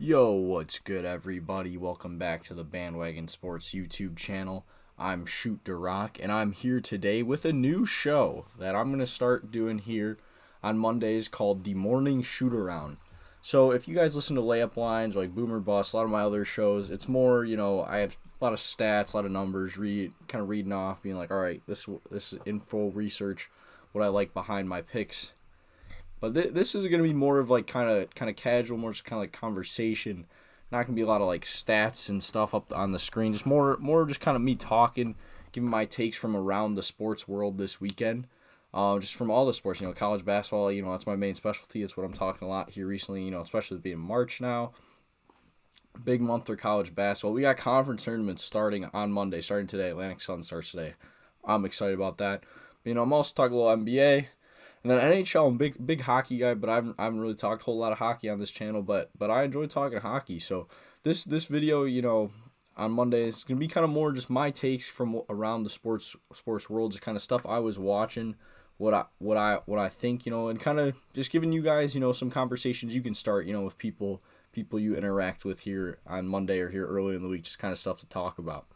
Yo, what's good, everybody? Welcome back to the Bandwagon Sports YouTube channel. I'm Shoot DaRock, and I'm here today with a new show that I'm going to start doing here on Mondays called the Morning Shootaround. So if you guys listen to layup lines like Boomer Bust, a lot of my other shows, it's more, I have a lot of stats, a lot of numbers, reading off, being like, all right, this is info research, what I like behind my picks. But this is going to be more of like kind of casual, more just kind of like conversation. Not going to be a lot of like stats and stuff up on the screen. Just more just kind of me talking, giving my takes from around the sports world this weekend. Just from all the sports, college basketball, that's my main specialty. It's what I'm talking a lot here recently, especially with being March now. Big month for college basketball. We got conference tournaments starting on Monday, starting today. Atlantic Sun starts today. I'm excited about that. I'm also talking a little NBA. And then NHL, I'm big hockey guy, but I haven't really talked a whole lot of hockey on this channel, but I enjoy talking hockey. So this video, on Monday is gonna be kind of more just my takes from around the sports world, just kind of stuff I was watching, what I think, and kind of just giving you guys, some conversations you can start, with people you interact with here on Monday or here early in the week, just kind of stuff to talk about.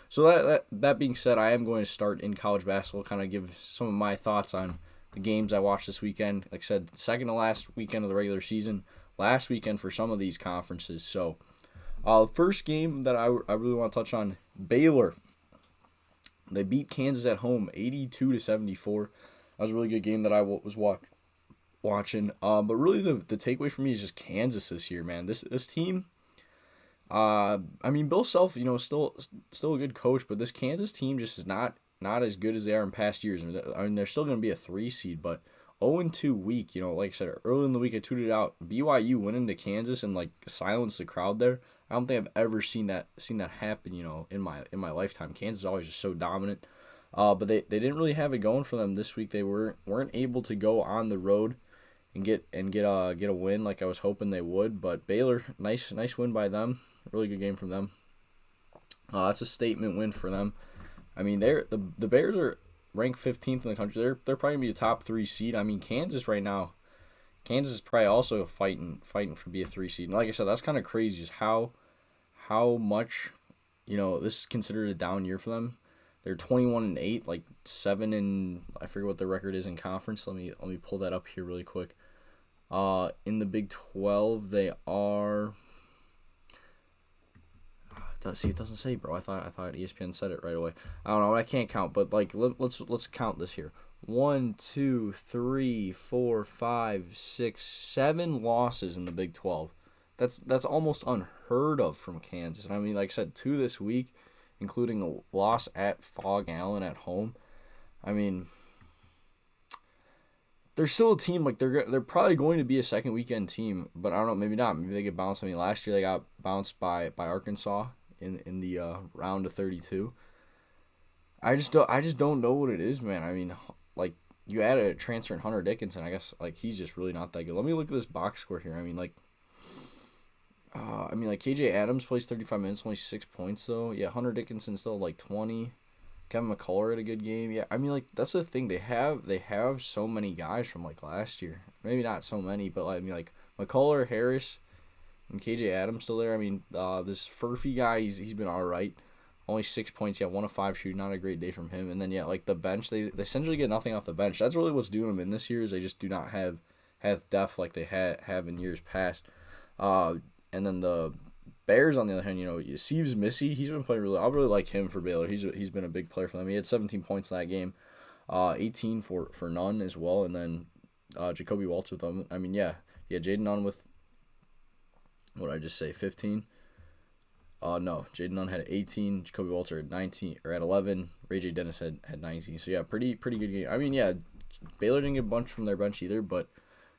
So that being said, I am going to start in college basketball, kind of give some of my thoughts on the games I watched this weekend. Like I said, second to last weekend of the regular season, last weekend for some of these conferences. So, the first game that I really want to touch on, Baylor. They beat Kansas at home, 82-74. That was a really good game that I was watching. But really, the takeaway for me is just Kansas this year, man. This team. Bill Self, still a good coach, but this Kansas team just is not as good as they are in past years. They're still going to be a 3 seed, but 0-2 week. Like I said, early in the week I tweeted out BYU went into Kansas and like silenced the crowd there. I don't think I've ever seen that happen. In my lifetime. Kansas is always just so dominant. But they didn't really have it going for them this week. They weren't able to go on the road and get a win like I was hoping they would. But Baylor, nice win by them. Really good game from them. That's a statement win for them. The Bears are ranked 15th in the country. They're probably gonna be a top 3 seed. Kansas right now, Kansas is probably also fighting to be a 3 seed. And like I said, that's kind of crazy, just how much, this is considered a down year for them. They're 21-8, like 7 and I forget what their record is in conference. Let me pull that up here really quick. In the Big 12, they are. See, it doesn't say, bro. I thought ESPN said it right away. I don't know. I can't count, but like let's count this here. 1, 2, 3, 4, 5, 6, 7 losses in the Big 12. That's almost unheard of from Kansas. And like I said, 2 this week, including a loss at Fog Allen at home. They're still a team, like they're probably going to be a second weekend team, but I don't know, maybe not. Maybe they get bounced. Last year they got bounced by Arkansas in the round of 32. I just don't know what it is, man. Like you added a transfer in Hunter Dickinson. I guess like he's just really not that good. Let me look at this box score here. KJ Adams plays 35 minutes, only 6 points though. Yeah, Hunter Dickinson still like 20. Kevin McCullough had a good game. Yeah, that's the thing. They have so many guys from like last year. Maybe not so many, but like McCullough, Harris, and KJ Adams still there. This Furphy guy, he's been all right. Only 6 points. Yeah, 1 of 5 shooting. Not a great day from him. And then like the bench, they essentially get nothing off the bench. That's really what's doing them in this year. Is they just do not have depth like they have in years past. And then the Bears, on the other hand, Steve's Missy, he's been playing really. I really like him for Baylor. He's been a big player for them. He had 17 points in that game, 18 for Nunn as well, and then Jacoby Waltz with them. Jaden Nunn with, what did I just say, 15? No, Jaden Nunn had 18, Jacoby Waltz at 19 or at 11. Ray J Dennis had 19. So yeah, pretty good game. Baylor didn't get a bunch from their bench either, but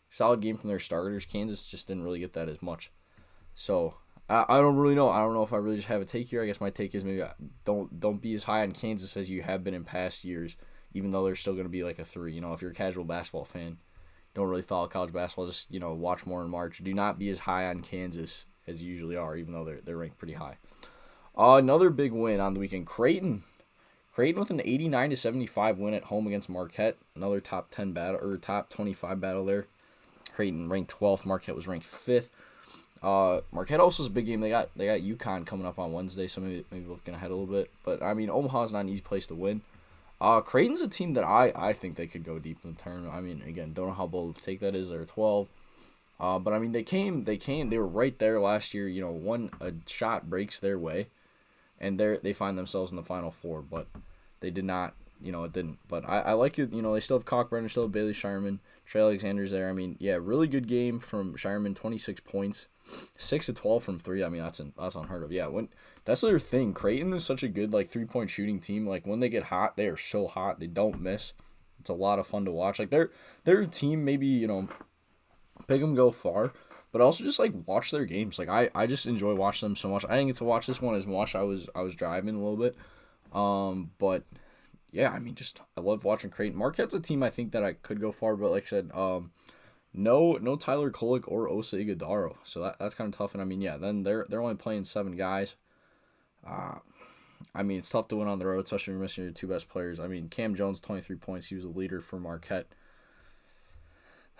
solid game from their starters. Kansas just didn't really get that as much. So I don't really know. I don't know if I really just have a take here. I guess my take is maybe don't be as high on Kansas as you have been in past years, even though they're still going to be like a 3. If you're a casual basketball fan, don't really follow college basketball, just watch more in March. Do not be as high on Kansas as you usually are, even though they're ranked pretty high. Another big win on the weekend, Creighton with an 89-75 win at home against Marquette. Another top 10 battle or top 25 battle there. Creighton ranked 12th. Marquette was ranked 5th. Marquette also is a big game. They got UConn coming up on Wednesday, so maybe looking ahead a little bit. But I mean, Omaha's not an easy place to win. Creighton's a team that I think they could go deep in the tournament. I mean, again, don't know how bold of a take that is. They're 12. But I mean, they were right there last year. A shot breaks their way, and they find themselves in the Final Four. But they did not. It didn't. But I like it. They still have Cockburn, still have Bailey Shireman, Trey Alexander's there. I mean, yeah, really good game from Shireman, 26 points, 6 of 12 from 3. I mean, that's unheard of. Yeah, that's their thing. Creighton is such a good 3-point shooting team. Like when they get hot, they are so hot. They don't miss. It's a lot of fun to watch. Like their team maybe pick them go far, but also just watch their games. I just enjoy watching them so much. I didn't get to watch this one as much. I was driving a little bit, but yeah, I mean, I love watching Creighton. Marquette's a team I think that I could go far, but like I said, no Tyler Kolek or Osa Ighodaro, so that's kind of tough. And I mean, yeah, then they're only playing 7 guys. I mean, it's tough to win on the road, especially when you're missing your 2 best players. I mean, Cam Jones, 23 points. He was a leader for Marquette.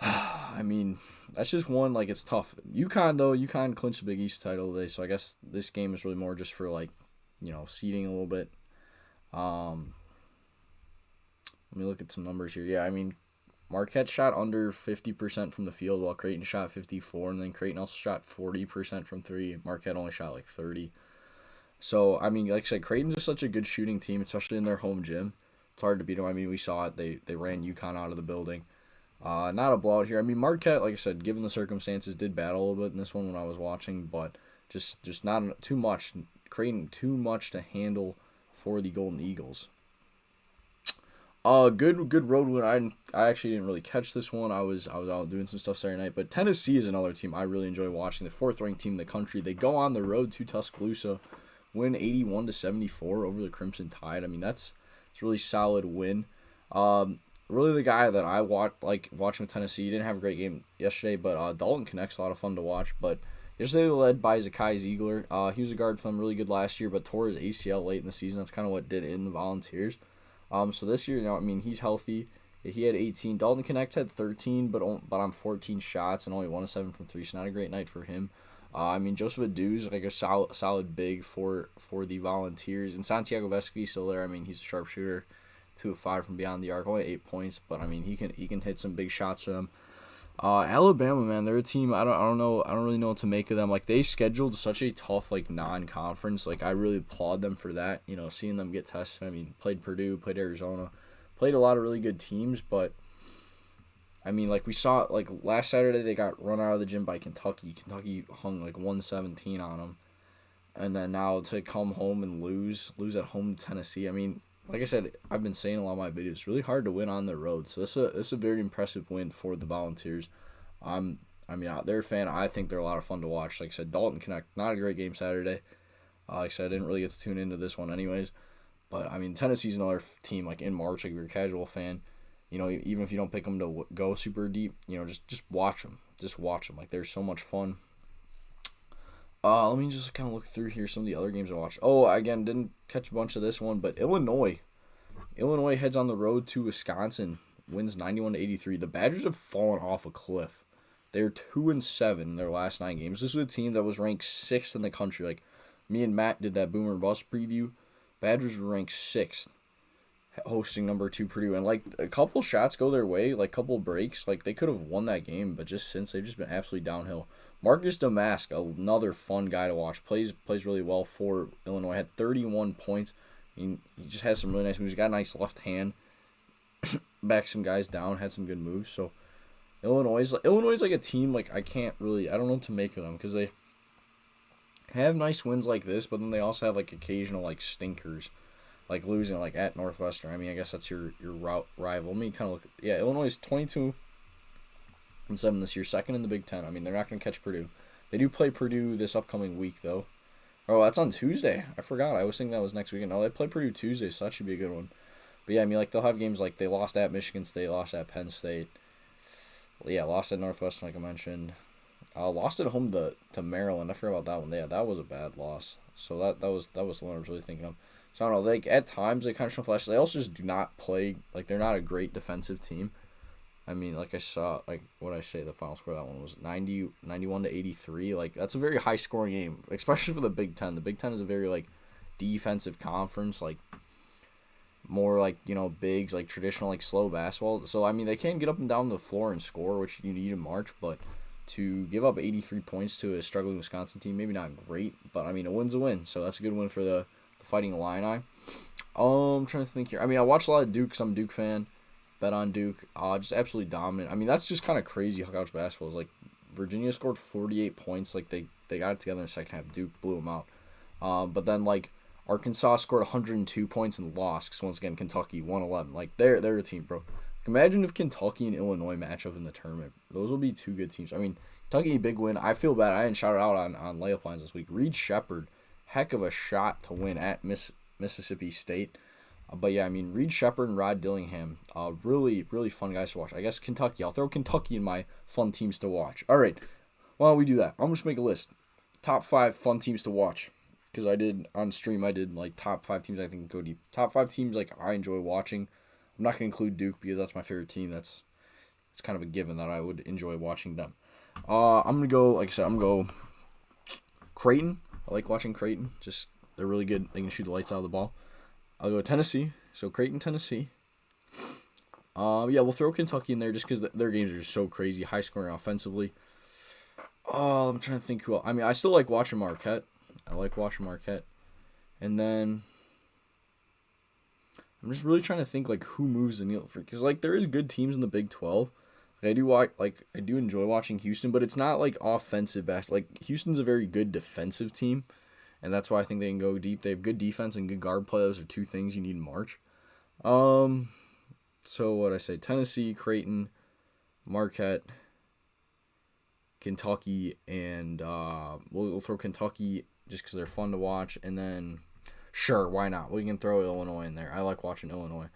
I mean, that's just one. It's tough. UConn clinched the Big East title today, so I guess this game is really more just for seeding a little bit. Let me look at some numbers here. Yeah, I mean, Marquette shot under 50% from the field, while Creighton shot 54%, and then Creighton also shot 40% from 3. Marquette only shot 30%. So, I mean, like I said, Creighton's just such a good shooting team, especially in their home gym. It's hard to beat them. I mean, we saw it. They ran UConn out of the building. Not a blowout here. I mean, Marquette, like I said, given the circumstances, did battle a little bit in this one when I was watching, but just not too much. Creighton too much to handle for the Golden Eagles. Good road win. I actually didn't really catch this one. I was out doing some stuff Saturday night. But Tennessee is another team I really enjoy watching. The 4th-ranked team in the country. They go on the road to Tuscaloosa, win 81-74 over the Crimson Tide. I mean, it's a really solid win. Really the guy that I watching with Tennessee. He didn't have a great game yesterday, but Dalton Connect's a lot of fun to watch. But yesterday they were led by Zakai Ziegler. He was a guard for them, really good last year, but tore his ACL late in the season. That's kind of what did it in the Volunteers. So this year, I mean, he's healthy. He had 18. Dalton Connect had 13, but on 14 shots and only 1 of 7 from 3. So not a great night for him. I mean, Joseph Adu's a solid big for the Volunteers. And Santiago Vesky still there. I mean, he's a sharpshooter, 2 of 5 from beyond the arc, only 8 points. But I mean, he can hit some big shots for them. Alabama, man, they're a team. I don't really know what to make of them. They scheduled such a tough non-conference. I really applaud them for that. Seeing them get tested. I mean, played Purdue, played Arizona, played a lot of really good teams. But I mean, we saw last Saturday they got run out of the gym by Kentucky. Kentucky hung 117 on them, and then now to come home and lose at home to Tennessee. I mean, like I said, I've been saying a lot of my videos, it's really hard to win on the road. So this is a very impressive win for the Volunteers. They're a fan. I think they're a lot of fun to watch. Like I said, Dalton Connect, not a great game Saturday. Like I said, I didn't really get to tune into this one anyways. But, I mean, Tennessee's another team, in March, if you're a casual fan, even if you don't pick them to go super deep, just watch them. Just watch them. They're so much fun. Let me just kind of look through here some of the other games I watched. Oh, again, didn't catch a bunch of this one, but Illinois heads on the road to Wisconsin, wins 91-83. The Badgers have fallen off a cliff. They're 2-7 in their last 9 games. This was a team that was ranked 6th in the country. Me and Matt did that Boomer Bust preview. Badgers were ranked 6th, hosting number 2 Purdue, and a couple shots go their way, couple breaks, they could have won that game, but just since they've just been absolutely downhill. Marcus Damask, another fun guy to watch, plays really well for Illinois. Had 31 points. He just has some really nice moves. He got a nice left hand, backed some guys down, had some good moves. So Illinois is a team I don't know what to make of them, because they have nice wins like this, but then they also have occasional stinkers, losing at Northwestern. I mean, I guess that's your rival. Let me kind of look. Yeah, Illinois is 22-7 this year, 2nd in the Big Ten. I mean, they're not going to catch Purdue. They do play Purdue this upcoming week, though. Oh, that's on Tuesday. I forgot. I was thinking that was next weekend. No, they play Purdue Tuesday, so that should be a good one. But yeah, I mean, they'll have games they lost at Michigan State, lost at Penn State. Yeah, lost at Northwestern, like I mentioned. Lost at home to Maryland. I forgot about that one. Yeah, that was a bad loss. So that was the one I was really thinking of. So I don't know. At times they kind of show flashes. They also just do not play. They're not a great defensive team. I mean, like I saw, like what I say, the final score of that one was 91 to 83. Like that's a very high scoring game, especially for the Big Ten. The Big Ten is a very like defensive conference, like more like bigs, like traditional like slow basketball. So I mean, they can get up and down the floor and score, which you need in March, but to give up 83 points to a struggling Wisconsin team, maybe not great, but I mean, a win's a win. So that's a good win for the Fighting Illini. I'm trying to think here. I mean, I watched a lot of Duke, because I'm a Duke fan. Bet on Duke. Just absolutely dominant. I mean, that's just kind of crazy how college basketball is. Like, Virginia scored 48 points. Like, they got it together in the second half. Duke blew them out. But then, like, Arkansas scored 102 points and lost, because once again, Kentucky 111. Like, they're a team, bro. Imagine if Kentucky and Illinois match up in the tournament. Those will be two good teams. I mean, Kentucky, big win. I feel bad. I didn't shout it out on layup lines this week. Reed Shepherd, heck of a shot to win at Mississippi State. But yeah, I mean, Reed Shepherd and Rod Dillingham, really, really fun guys to watch. I guess Kentucky. I'll throw Kentucky in my fun teams to watch. All right, why don't we do that? I'm just make a list. Top 5 fun teams to watch. Because I did, on stream, like top 5 teams I think go deep. Top 5 teams like I enjoy watching. I'm not going to include Duke because that's my favorite team. It's kind of a given that I would enjoy watching them. I'm going to go, like I said, I'm going to go Creighton. I like watching Creighton. Just, they're really good. They can shoot the lights out of the ball. I'll go Tennessee. So Creighton, Tennessee. Yeah, we'll throw Kentucky in there just because their games are just so crazy, high scoring offensively. Oh, I'm trying to think who else. I mean, I still like watching Marquette. I like watching Marquette. And then I'm just really trying to think like who moves the needle for, because like there is good teams in the Big 12. I do enjoy watching Houston, but it's not like offensive basketball. Like Houston's a very good defensive team, and that's why I think they can go deep. They have good defense and good guard play. Those are two things you need in March. So what I say? Tennessee, Creighton, Marquette, Kentucky, and we'll throw Kentucky just because they're fun to watch, and then sure, why not? We can throw Illinois in there. I like watching Illinois.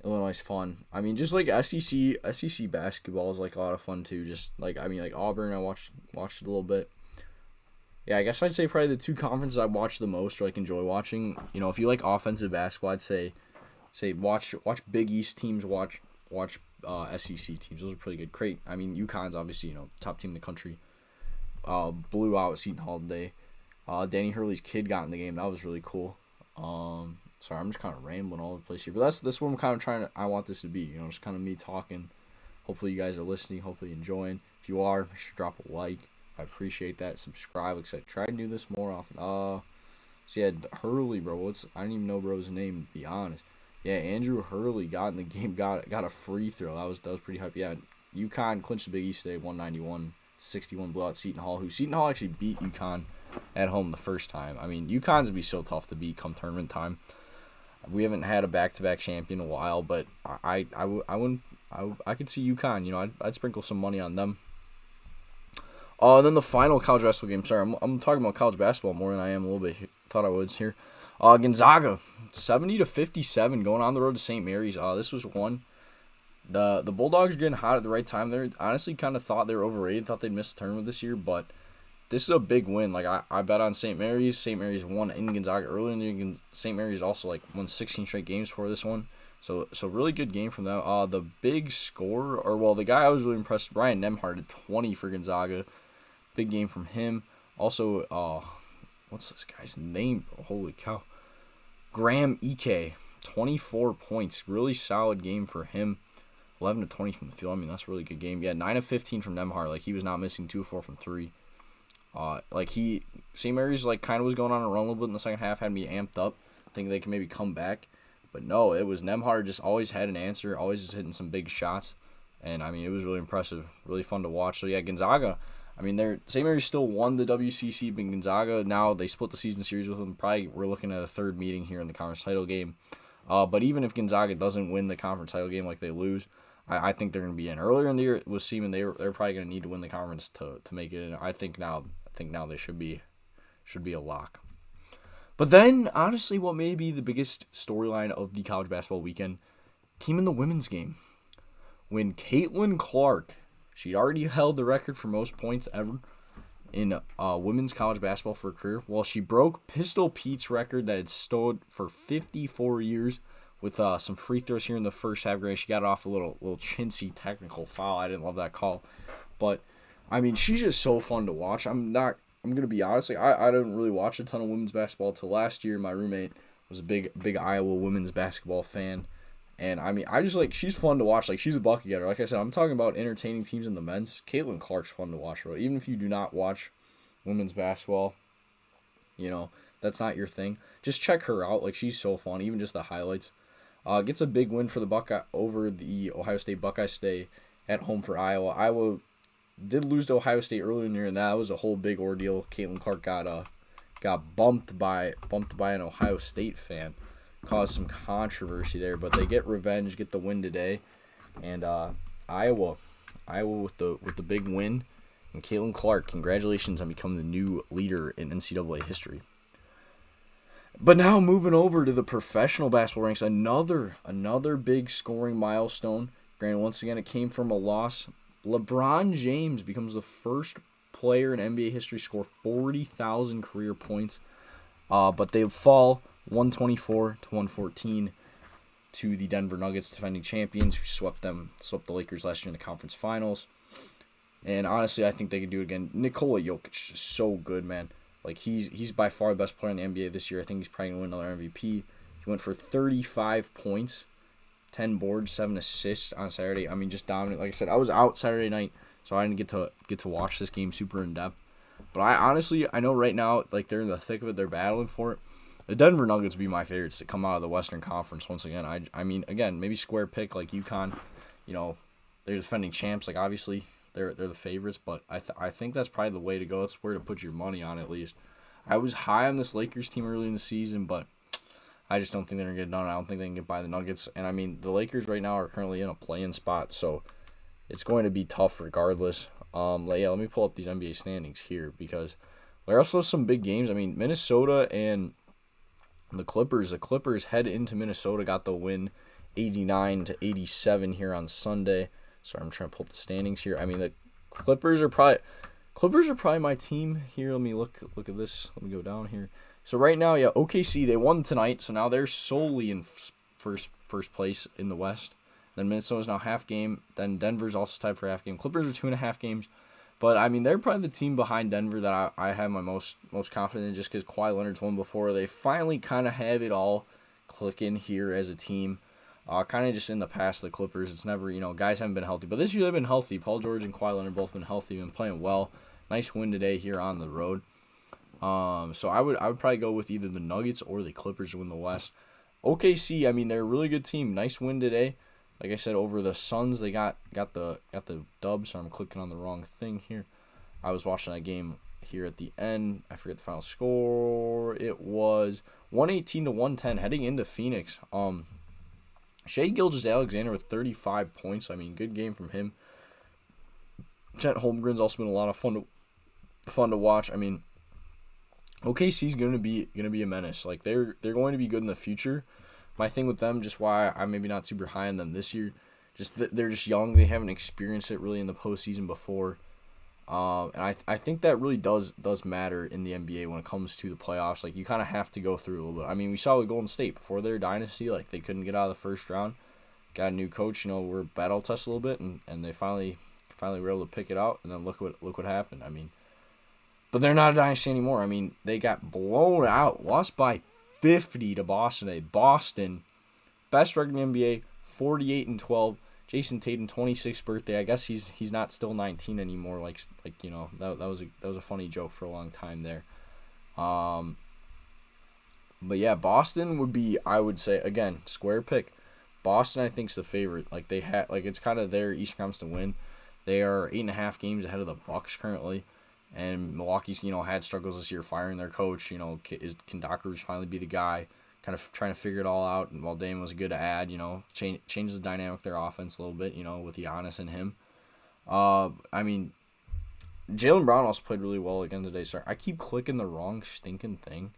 Illinois is fun. I mean, just like SEC basketball is like a lot of fun too. Just like like Auburn, I watched it a little bit. Yeah, I guess I'd say probably the two conferences I watch the most or like enjoy watching. If you like offensive basketball, I'd say watch Big East teams, watch SEC teams. Those are pretty good. I mean, UConn's obviously top team in the country. Blew out Seton Hall today. Danny Hurley's kid got in the game. That was really cool. Sorry, I'm just kind of rambling all over the place here, but that's what I'm kind of I want this to be. Just kind of me talking. Hopefully you guys are listening. Hopefully enjoying. If you are, make sure to drop a like. I appreciate that. Subscribe. Like I said, try to do this more often. So yeah, Hurley, bro. I didn't even know bro's name, to be honest. Yeah, Andrew Hurley got in the game. Got a free throw. That was pretty hype. Yeah, UConn clinched the Big East today, 191-61 blowout Seton Hall. Seton Hall actually beat UConn at home the first time. I mean, UConn's would be so tough to beat come tournament time. We haven't had a back-to-back champion in a while, but I could see UConn. I'd sprinkle some money on them. And then the final college basketball game. Sorry, I'm talking about college basketball more than I am a little bit. Thought I was here. Gonzaga, 70-57, going on the road to St. Mary's. This was one. The Bulldogs are getting hot at the right time. They honestly kind of thought they were overrated. Thought they'd miss the tournament this year, but this is a big win. Like I bet on St. Mary's. St. Mary's won in Gonzaga earlier in the year. St. Mary's also won 16 straight games for this one. So really good game from them. The big score, the guy I was really impressed with, Ryan Nembhard at 20 for Gonzaga. Big game from him. Also, what's this guy's name, bro? Holy cow. Graham Ike, 24 points. Really solid game for him. 11 to 20 from the field. I mean, that's a really good game. Yeah, 9 of 15 from Nembhard. He was not missing 2 of 4 from 3. St. Mary's kind of was going on a run a little bit in the second half, had me amped up, think they can maybe come back, but no, it was Nembhard just always had an answer, always just hitting some big shots, and I mean it was really impressive, really fun to watch. So yeah, Gonzaga, I mean St. Mary's still won the WCC, but Gonzaga now they split the season series with them. Probably we're looking at a third meeting here in the conference title game, but even if Gonzaga doesn't win the conference title game, they lose, I think they're going to be in. Earlier in the year, it was seeming they're probably going to need to win the conference to make it in. I think now they should be a lock. But then, honestly, what may be the biggest storyline of the college basketball weekend came in the women's game. When Caitlin Clark, she already held the record for most points ever in women's college basketball for a career. Well, she broke Pistol Pete's record that had stood for 54 years with some free throws here in the first half. Granted, she got off a little chintzy technical foul. I didn't love that call. But, I mean, she's just so fun to watch. I'm going to be honest. Like, I didn't really watch a ton of women's basketball till last year. My roommate was a big Iowa women's basketball fan. And, I mean, I just, like, she's fun to watch. Like, she's a bucket getter. Like I said, I'm talking about entertaining teams in the men's. Caitlin Clark's fun to watch, bro. Even if you do not watch women's basketball, you know, that's not your thing. Just check her out. Like, she's so fun. Even just the highlights. Gets a big win for the Buckeye over the Ohio State Buckeyes stay at home for Iowa. Iowa did lose to Ohio State earlier in the year, and that was a whole big ordeal. Caitlin Clark got bumped by an Ohio State fan. Caused some controversy there, but they get revenge, get the win today, and Iowa with the big win, and Caitlin Clark, congratulations on becoming the new leader in NCAA history. But now moving over to the professional basketball ranks, another big scoring milestone. Granted, once again it came from a loss. LeBron James becomes the first player in NBA history to score 40,000 career points, but they fall 124 to 114 to the Denver Nuggets, defending champions, who swept the Lakers last year in the conference finals. And honestly, I think they could do it again. Nikola Jokic is so good, man. Like, he's by far the best player in the NBA this year. I think he's probably going to win another MVP. He went for 35 points, 10 boards, 7 assists on Saturday. I mean, just dominant. Like I said, I was out Saturday night, so I didn't get to watch this game super in depth. But I know right now, like, they're in the thick of it. They're battling for it. The Denver Nuggets would be my favorites to come out of the Western Conference once again. I mean, again, maybe square pick like UConn. You know, they're defending champs. Like, obviously, they're the favorites, but I think that's probably the way to go. That's where to put your money on, at least. I was high on this Lakers team early in the season, but I just don't think they're going to get it done. I don't think they can get by the Nuggets. And, I mean, the Lakers right now are currently in a play-in spot, so it's going to be tough regardless. Let me pull up these NBA standings here, because there are also some big games. I mean, Minnesota and the Clippers head into Minnesota, got the win 89-87 here on Sunday. Sorry, I'm trying to pull up the standings here. I mean, the Clippers are probably my team here. Let me look at this. Let me go down here. So right now, yeah, OKC, they won tonight, so now they're solely in first place in the West. Then Minnesota's now half game. Then Denver's also tied for half game. Clippers are 2.5 games. But, I mean, they're probably the team behind Denver that I have my most confident in, just because Kawhi Leonard's won before. They finally kind of have it all clicking here as a team. Kind of just in the past, the Clippers, it's never, guys haven't been healthy. But this year they've been healthy. Paul George and Kawhi Leonard both been healthy, been playing well. Nice win today here on the road. So I would probably go with either the Nuggets or the Clippers to win the West. OKC, I mean, they're a really good team. Nice win today. Like I said, over the Suns, they got the dub, so I'm clicking on the wrong thing here. I was watching that game here at the end. I forget the final score. It was 118 to 110 heading into Phoenix. Shai Gilgeous-Alexander with 35 points. I mean, good game from him. Chet Holmgren's also been a lot of fun to watch. I mean, OKC's gonna be a menace. Like, they're going to be good in the future. My thing with them, just why I'm maybe not super high on them this year, just they're just young. They haven't experienced it really in the postseason before, and I think that really does matter in the NBA when it comes to the playoffs. Like, you kind of have to go through a little bit. I mean, we saw with Golden State before their dynasty, like, they couldn't get out of the first round. Got a new coach, we're battle tested a little bit, and they finally were able to pick it out. And then look what happened. I mean, but they're not a dynasty anymore. I mean, they got blown out, lost by 50 to Boston today. Boston, best record in the NBA, 48-12. Jason Tatum, 26th birthday. I guess he's not still 19 anymore. That was a funny joke for a long time there. But yeah, Boston would be, I would say, again, square pick. Boston, I think, is the favorite. Like, it's kind of their Eastern Conference to win. They are 8.5 games ahead of the Bucks currently. And Milwaukee's, had struggles this year firing their coach. Can Doc Rivers finally be the guy? Kind of trying to figure it all out. And while Dame was a good add, changes the dynamic of their offense a little bit, with Giannis and him. I mean, Jaylen Brown also played really well again today. Sorry, I keep clicking the wrong stinking thing.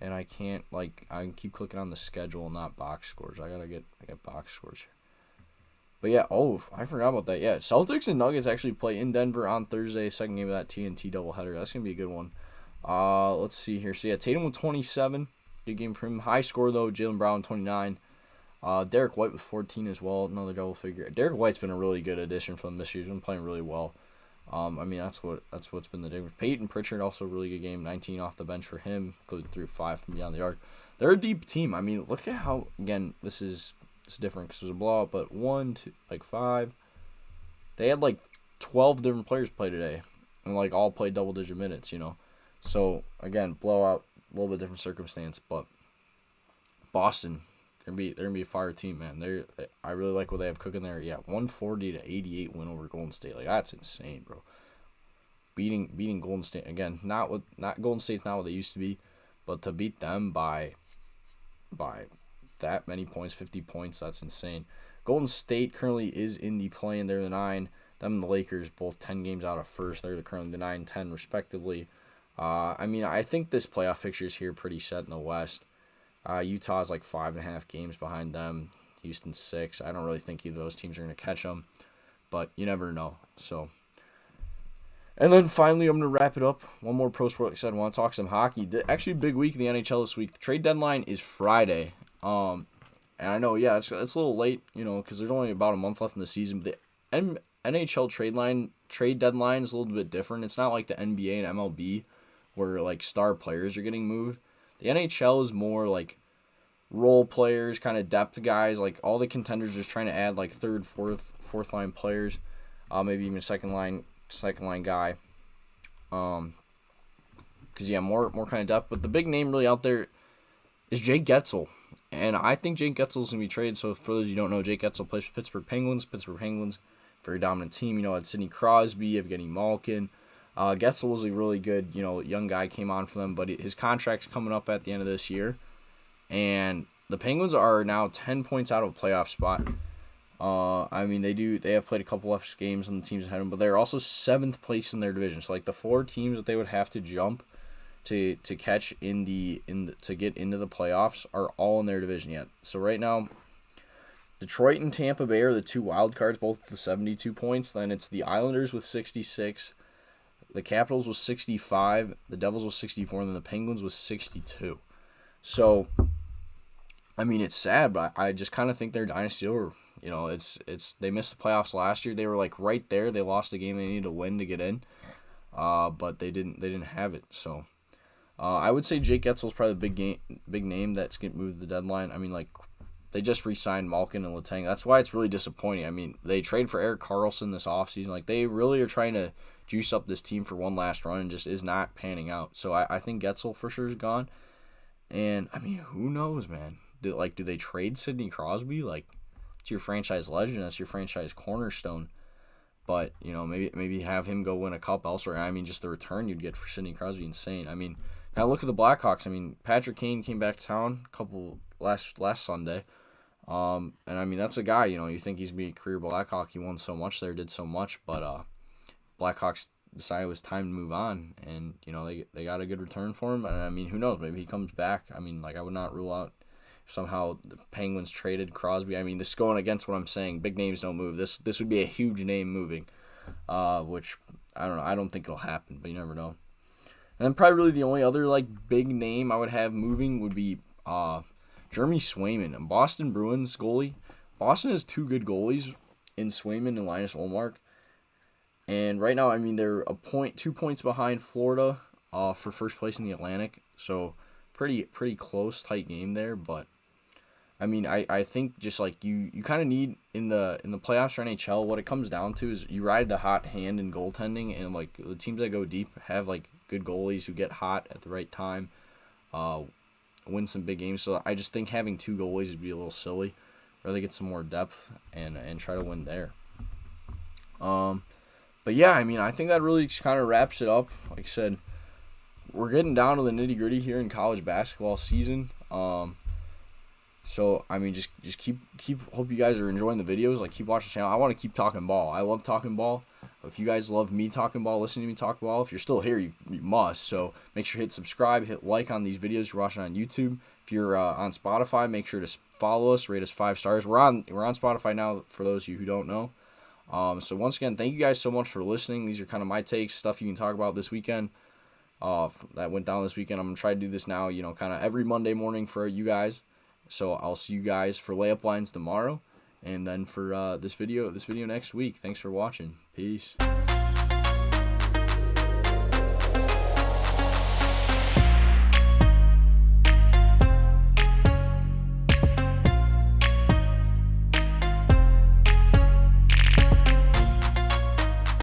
And I can't, I keep clicking on the schedule, not box scores. I get box scores here. But yeah, I forgot about that. Yeah, Celtics and Nuggets actually play in Denver on Thursday, second game of that TNT doubleheader. That's going to be a good one. Let's see here. So yeah, Tatum with 27. Good game for him. High score, though, Jaylen Brown, 29. Derek White with 14 as well, another double figure. Derek White's been a really good addition for them this year. He's been playing really well. I mean, that's what's been the difference. Peyton Pritchard, also a really good game, 19 off the bench for him, including 3 5 from beyond the arc. They're a deep team. I mean, look at how, again, it's different because it was a blowout, but 1, 2, 5. They had 12 different players play today, and all played double-digit minutes, So, again, blowout, a little bit different circumstance, but Boston, they're gonna be a fire team, man. I really like what they have cooking there. Yeah, 140-88 win over Golden State. That's insane, bro. Beating Golden State again. Not Golden State's not what they used to be, but to beat them by that many points, 50 points, that's insane. Golden State currently is in the play-in. They're the 9. Them and the Lakers both 10 games out of first. They're currently the 9-10 respectively. I mean, I think this playoff picture is here pretty set in the West. Utah's 5.5 games behind them. Houston's 6. I don't really think either of those teams are going to catch them, but you never know. So, and then finally, I'm going to wrap it up. One more pro sport. Like I said, I want to talk some hockey. Actually, big week in the NHL this week. The trade deadline is Friday. And I know, yeah, it's a little late, because there's only about a month left in the season. But the NHL trade deadline is a little bit different. It's not like the NBA and MLB where star players are getting moved. The NHL is more role players, kind of depth guys. All the contenders just trying to add third, fourth line players, maybe even a second line guy. Because yeah, more kind of depth. But the big name really out there is Jake Guentzel, and I think Jake Guentzel's gonna be traded. So for those of you who don't know, Jake Guentzel plays for Pittsburgh Penguins. Very dominant team. Had Sidney Crosby, Evgeny Malkin. Guentzel was a really good, young guy, came on for them, but his contract's coming up at the end of this year. And the Penguins are now 10 points out of a playoff spot. I mean, they have played a couple left games on the teams ahead of them, but they're also 7th place in their division. So the 4 teams that they would have to jump to catch to get into the playoffs are all in their division yet. So right now, Detroit and Tampa Bay are the 2 wild cards, both with 72 points. Then it's the Islanders with 66. The Capitals was 65, the Devils was 64, and then the Penguins was 62. So, I mean, it's sad, but I just kind of think they're dynasty over. It's they missed the playoffs last year. They were right there. They lost a game they needed to win to get in, but they didn't have it. So, I would say Jake Guentzel's probably the big name that's getting moved to the deadline. I mean, they just re-signed Malkin and Letang. That's why it's really disappointing. I mean, they trade for Erik Karlsson this offseason. They really are trying to juice up this team for one last run and just is not panning out. So I think Guentzel for sure is gone. And, I mean, who knows, man? Do they trade Sidney Crosby? It's your franchise legend. That's your franchise cornerstone. But, maybe have him go win a cup elsewhere. I mean, just the return you'd get for Sidney Crosby, insane. I mean, kind of look at the Blackhawks. I mean, Patrick Kane came back to town last Sunday. And, I mean, that's a guy, you think he's going to be a career Blackhawk. He won so much there, did so much. But, Blackhawks decided it was time to move on, and they got a good return for him. And I mean, who knows? Maybe he comes back. I mean, I would not rule out if somehow the Penguins traded Crosby. I mean, this is going against what I'm saying. Big names don't move. This would be a huge name moving, which I don't know. I don't think it'll happen, but you never know. And then probably really the only other big name I would have moving would be Jeremy Swayman, a Boston Bruins goalie. Boston has 2 good goalies in Swayman and Linus Ullmark. And right now, I mean, they're 2 points behind Florida for first place in the Atlantic. So pretty close, tight game there. But I mean, I think just you kind of need in the playoffs for NHL, what it comes down to is you ride the hot hand in goaltending, and the teams that go deep have good goalies who get hot at the right time, win some big games. So I just think having 2 goalies would be a little silly. Rather get some more depth and try to win there. But yeah, I mean, I think that really just kind of wraps it up. Like I said, we're getting down to the nitty-gritty here in college basketball season. So, I mean, just keep hope you guys are enjoying the videos. Keep watching the channel. I want to keep talking ball. I love talking ball. If you guys love me talking ball, listening to me talk ball, if you're still here, you must. So make sure to hit subscribe, hit like on these videos you're watching on YouTube. If you're on Spotify, make sure to follow us, rate us 5 stars. We're on Spotify now, for those of you who don't know. So once again, thank you guys so much for listening. These are kind of my takes, stuff you can talk about this weekend. That went down this weekend. I'm going to try to do this now, kind of every Monday morning for you guys. So I'll see you guys for layup lines tomorrow, and then for this video next week. Thanks for watching. Peace.